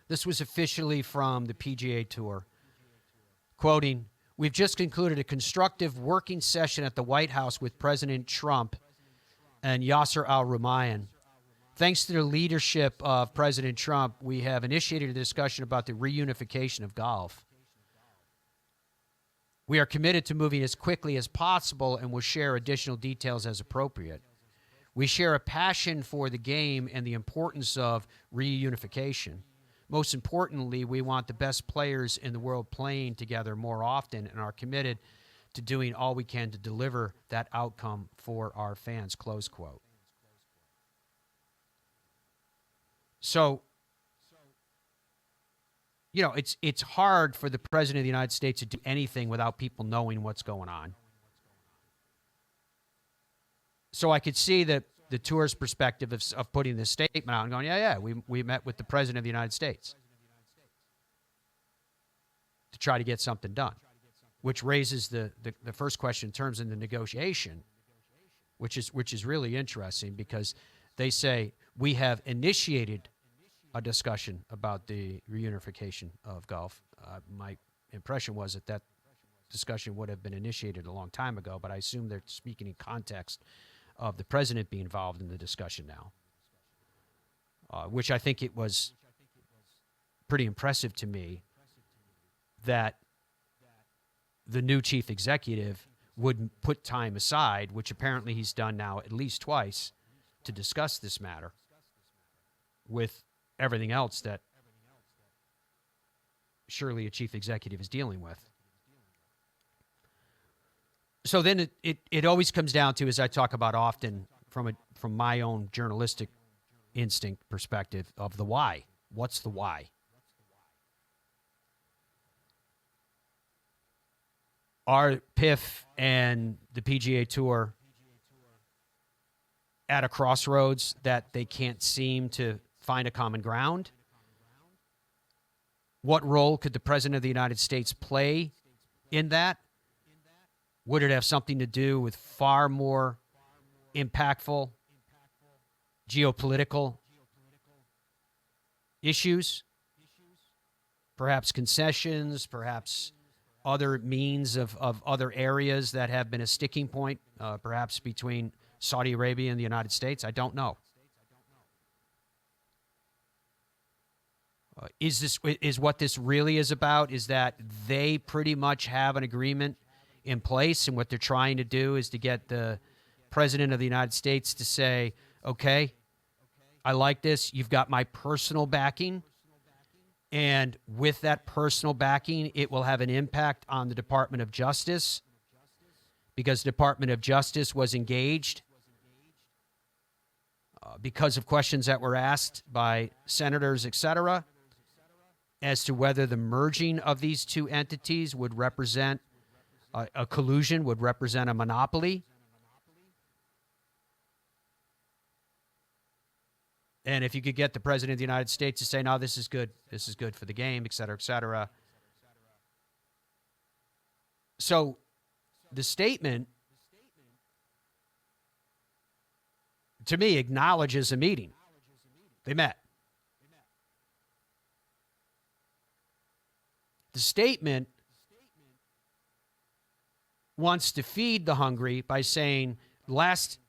This was officially from the PGA Tour. Quoting, "We've just concluded a constructive working session at the White House with President Trump and Yasir Al-Rumayyan. Thanks to the leadership of President Trump, we have initiated a discussion about the reunification of golf. We are committed to moving as quickly as possible and will share additional details as appropriate. We share a passion for the game and the importance of reunification. Most importantly, we want the best players in the world playing together more often and are committed to doing all we can to deliver that outcome for our fans," close quote. So, you know, it's hard for the President of the United States to do anything without people knowing what's going on. So I could see the tour's perspective of putting this statement out and going, yeah, we met with the President of the United States to try to get something done, which raises the first question in terms of the negotiation, which is really interesting because they say we have initiated a discussion about the reunification of golf. My impression was that discussion would have been initiated a long time ago, but I assume they're speaking in context of the president being involved in the discussion now, which I think it was pretty impressive to me that the new chief executive would put time aside, which apparently he's done now at least twice, to discuss this matter with everything else that surely a chief executive is dealing with. So then it always comes down to, as I talk about often from my own journalistic instinct perspective, of the why. What's the why? Are PIF and the PGA Tour at a crossroads that they can't seem to find a common ground? What role could the President of the United States play in that? Would it have something to do with far more impactful geopolitical issues? Perhaps concessions, perhaps other means of other areas that have been a sticking point, perhaps between Saudi Arabia and the United States? I don't know. Is what this really is about is that they pretty much have an agreement in place, and what they're trying to do is to get the President of the United States to say, okay, I like this. You've got my personal backing. And with that personal backing, it will have an impact on the Department of Justice, because the Department of Justice was engaged because of questions that were asked by senators, et cetera, as to whether the merging of these two entities would represent a collusion, would represent a monopoly. And if you could get the President of the United States to say, no, this is good for the game, et cetera, et cetera. So the statement, to me, acknowledges a meeting. They met. The statement wants to feed the hungry by saying, last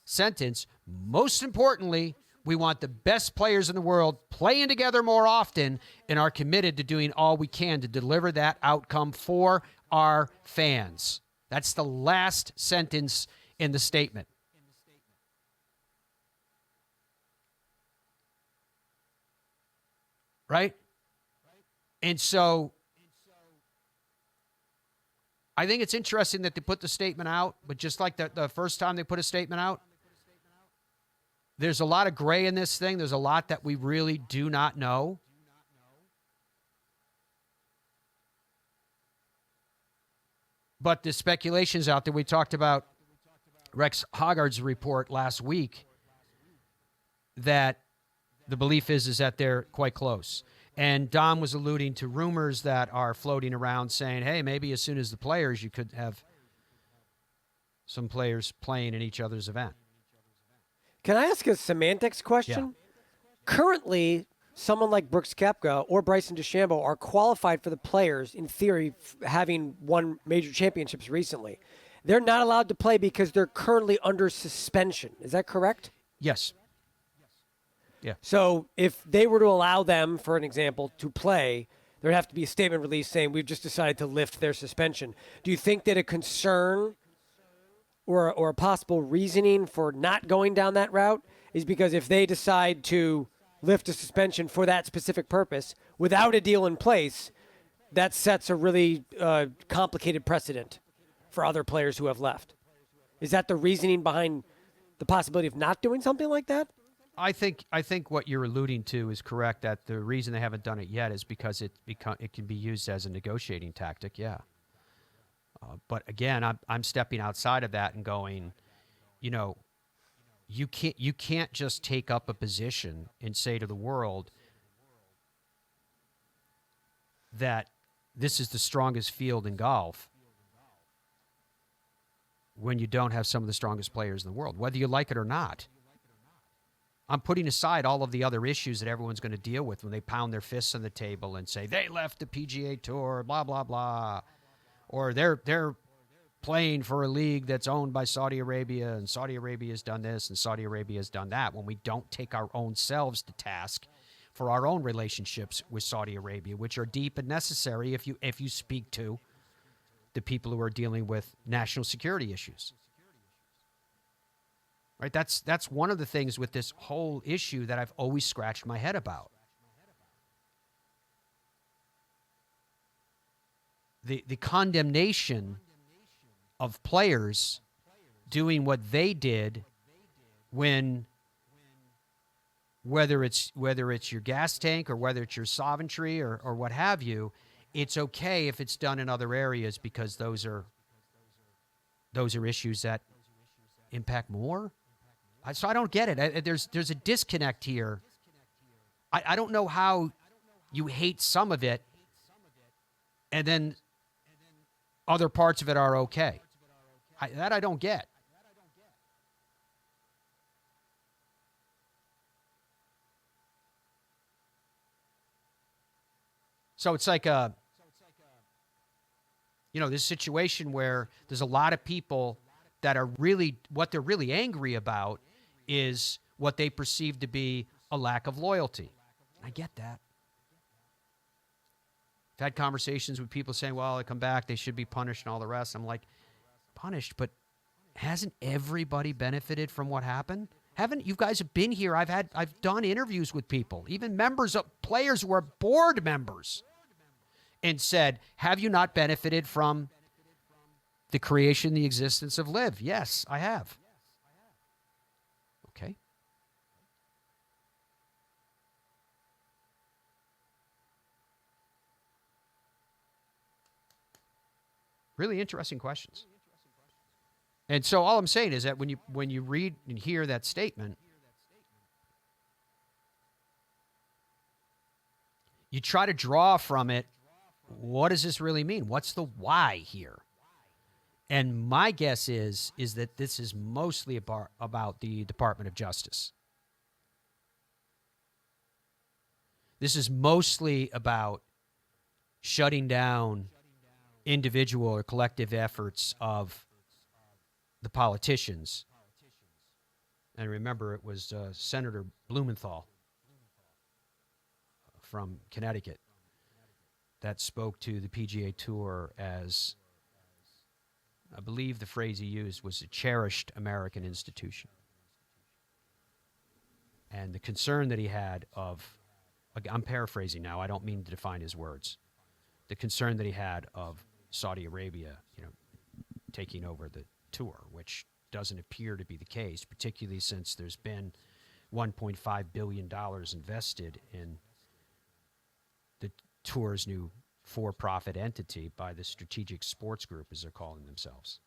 sentence, most importantly, we want the best players in the world playing together more often and are committed to doing all we can to deliver that outcome for our fans. That's the last sentence in the statement. Right? And so I think it's interesting that they put the statement out, but just like the first time they put a statement out, there's a lot of gray in this thing. There's a lot that we really do not know. But the speculation's out there. We talked about Rex Hoggard's report last week that the belief is that they're quite close. And Dom was alluding to rumors that are floating around saying, hey, maybe as soon as the players, you could have some players playing in each other's event. Can I ask a semantics question? Yeah. Currently, someone like Brooks Koepka or Bryson DeChambeau are qualified for the Players, in theory, having won major championships recently. They're not allowed to play because they're currently under suspension. Is that correct? Yes. Yeah. So if they were to allow them, for an example, to play, there'd have to be a statement released saying we've just decided to lift their suspension. Do you think that a concern or a possible reasoning for not going down that route is because if they decide to lift a suspension for that specific purpose without a deal in place, that sets a really complicated precedent for other players who have left? Is that the reasoning behind the possibility of not doing something like that? I think what you're alluding to is correct, that the reason they haven't done it yet is because it can be used as a negotiating tactic, yeah. But again, I'm stepping outside of that and going, you can't just take up a position and say to the world that this is the strongest field in golf when you don't have some of the strongest players in the world, whether you like it or not. I'm putting aside all of the other issues that everyone's going to deal with when they pound their fists on the table and say they left the PGA Tour, blah, blah, blah. Or they're playing for a league that's owned by Saudi Arabia, and Saudi Arabia has done this and Saudi Arabia has done that, when we don't take our own selves to task for our own relationships with Saudi Arabia, which are deep and necessary if you speak to the people who are dealing with national security issues. Right? That's one of the things with this whole issue that I've always scratched my head about. The condemnation of players doing what they did when, whether it's your gas tank or whether it's your sovereignty or what have you, it's okay if it's done in other areas because those are issues that impact more. So I don't get it. There's a disconnect here. I don't know how you hate some of it and then other parts of it are okay. That I don't get. So it's like this situation where there's a lot of people that are really, what they're really angry about is what they perceive to be a lack of loyalty. I get that. I've had conversations with people saying, well, they come back, they should be punished and all the rest. I'm like, punished, but hasn't everybody benefited from what happened? You guys have been here. I've done interviews with people, even players who are board members, and said, have you not benefited from the creation, the existence of LIV? Yes, I have. Okay. Really interesting questions. And so all I'm saying is that when you read and hear that statement, you try to draw from it, what does this really mean? What's the why here? And my guess is that this is mostly about the Department of Justice. This is mostly about shutting down individual or collective efforts of the politicians. And remember, it was Senator Blumenthal from Connecticut that spoke to the PGA Tour as, I believe the phrase he used was, a cherished American institution. And the concern that he had of, I'm paraphrasing now, I don't mean to define his words, the concern that he had of Saudi Arabia, taking over the tour, which doesn't appear to be the case, particularly since there's been $1.5 billion invested in the tour's new for-profit entity by the Strategic Sports Group, as they're calling themselves.